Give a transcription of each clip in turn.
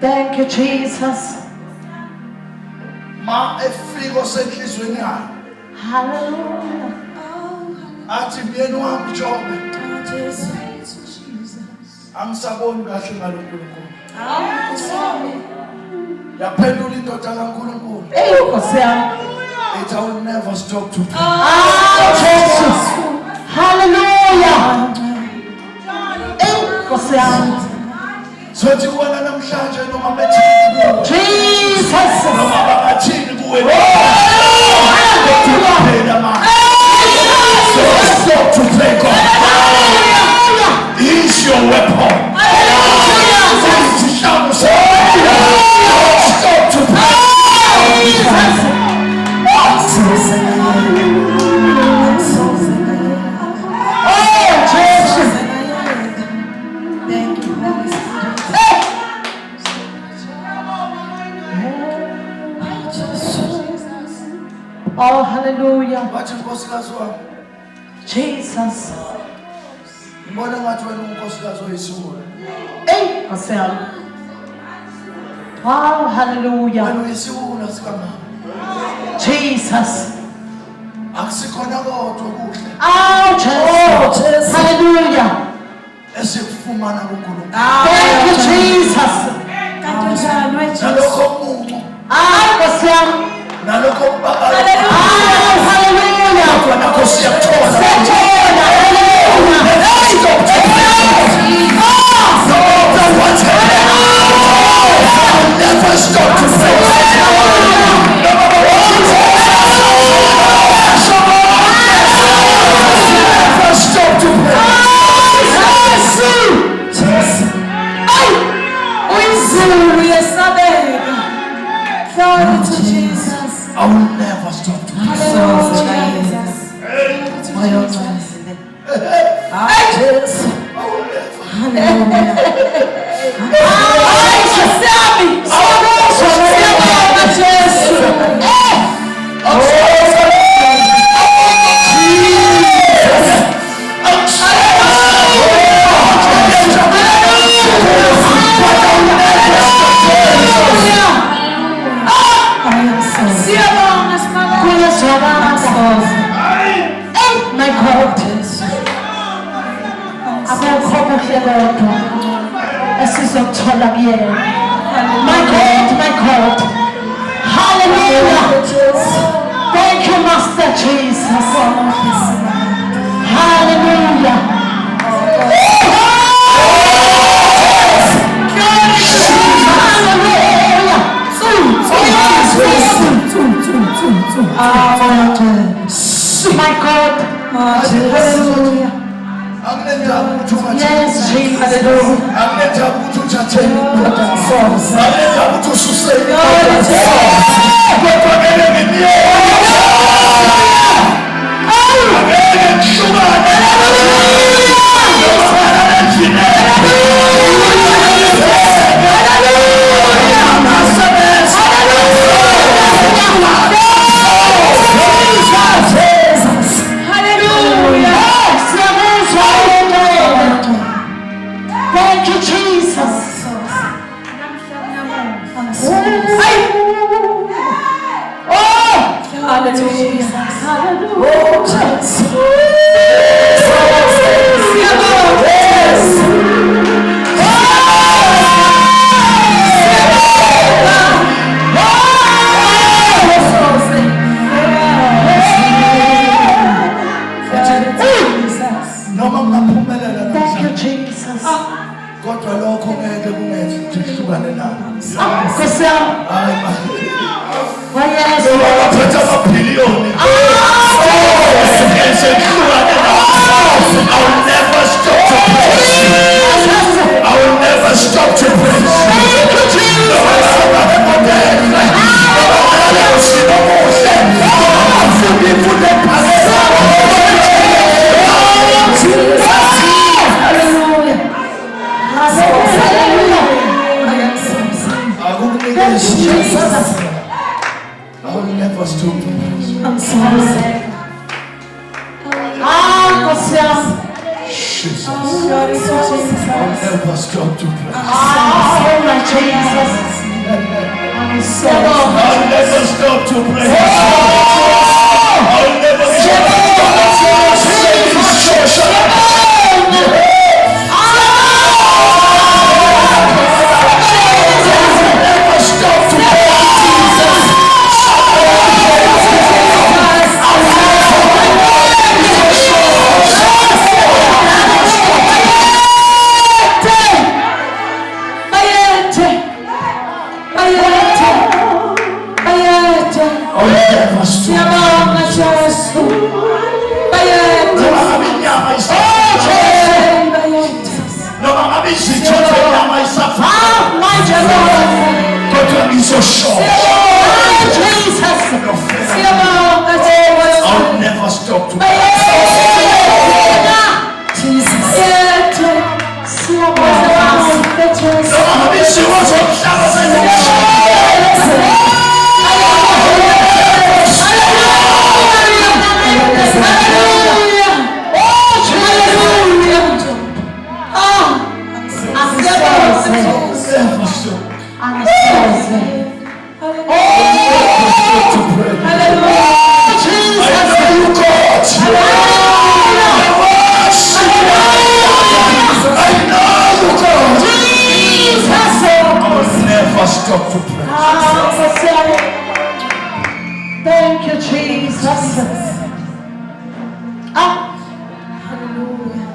Thank you, Jesus. Hallelujah. It will never stop to pray. Hallelujah. So do you want to stop to pray God. He's your weapon. Stop to pray. Oh, hallelujah. Jesus. Hey, wow, hallelujah. Jesus. Oh, Jesus. Hallelujah. Thank you, Jesus. Never stop to pray. I will never stop to pray. My God. Hallelujah. Thank you, Master Jesus. Hallelujah. My God. Hallelujah. Yes, Jesus. Akuleta ukuthi uthatheni akuleta ukuthi ususeni kodwa ngeke ngimyeke ngeke ngishukane Thank you, Jesus. Hallelujah. Thank you, Jesus. kodwa lokho ngeke kungenzi ukuthi sihlukane nabo baphethe amabhiliyoni I will never stop to praise you. I will never stop to praise you. I will never stop to praise you. I'm sorry. Jesus. I will never stop to praise you. Oh, my Jesus. I'm sorry. I will never stop to praise you. I will never stop to praise you. So sure. Jesus. I'll never stop to stop to pray. Thank you, Jesus. Hallelujah.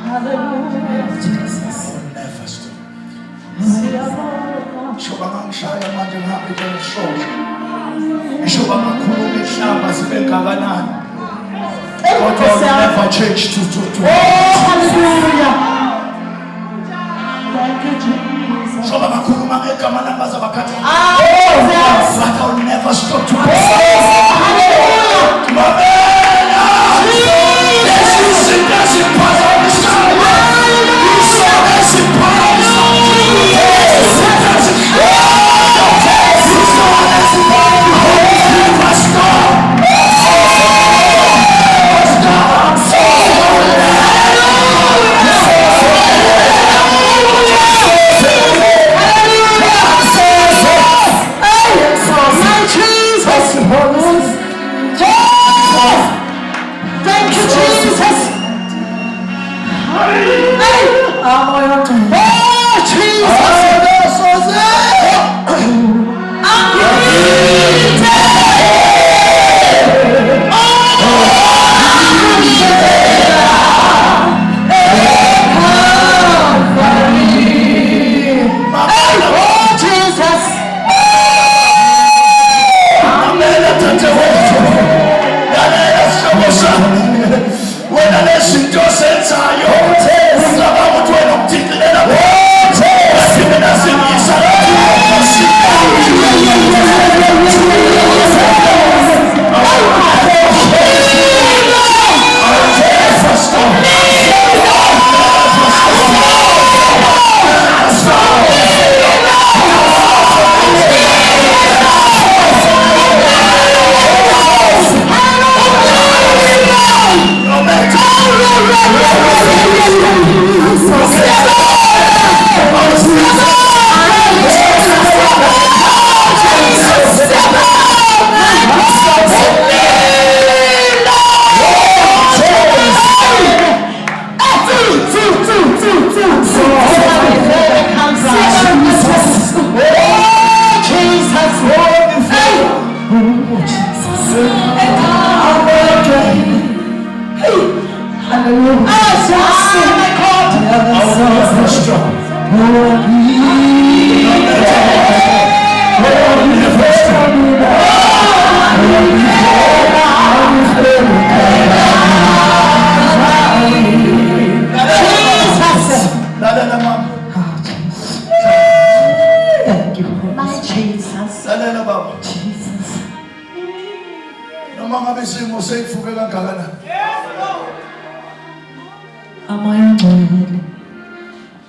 Hallelujah. Jesus. Never stop. Shoba ngishaya manje ngihambe ngishosha. Shoba ngakhuluma ihlamba sibe kanganani. Kodwa never change to. Oh, hallelujah. Thank you, Jesus. Shoba ngakhuluma ngegama lambaza bakhathi. Oh, yes. But I will never stop to Oh, pray. hallelujah. When I listen to sense,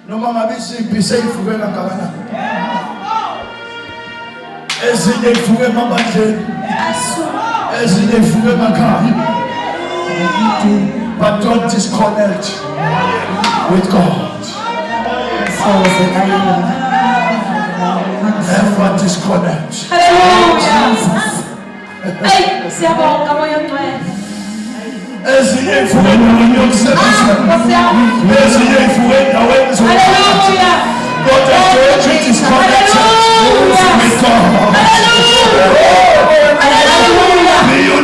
Noma ngabe isimpi seyivuke kangakanani ezinye ivuke emabandleni ezinye ivuke emakhaya but don't disconnect with God. Never disconnect. Ezinye ivuke endaweni yokusebenza ezinye ivuke endaweni zokuphila. God has told you disconnected with God. Be you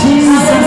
Jesus.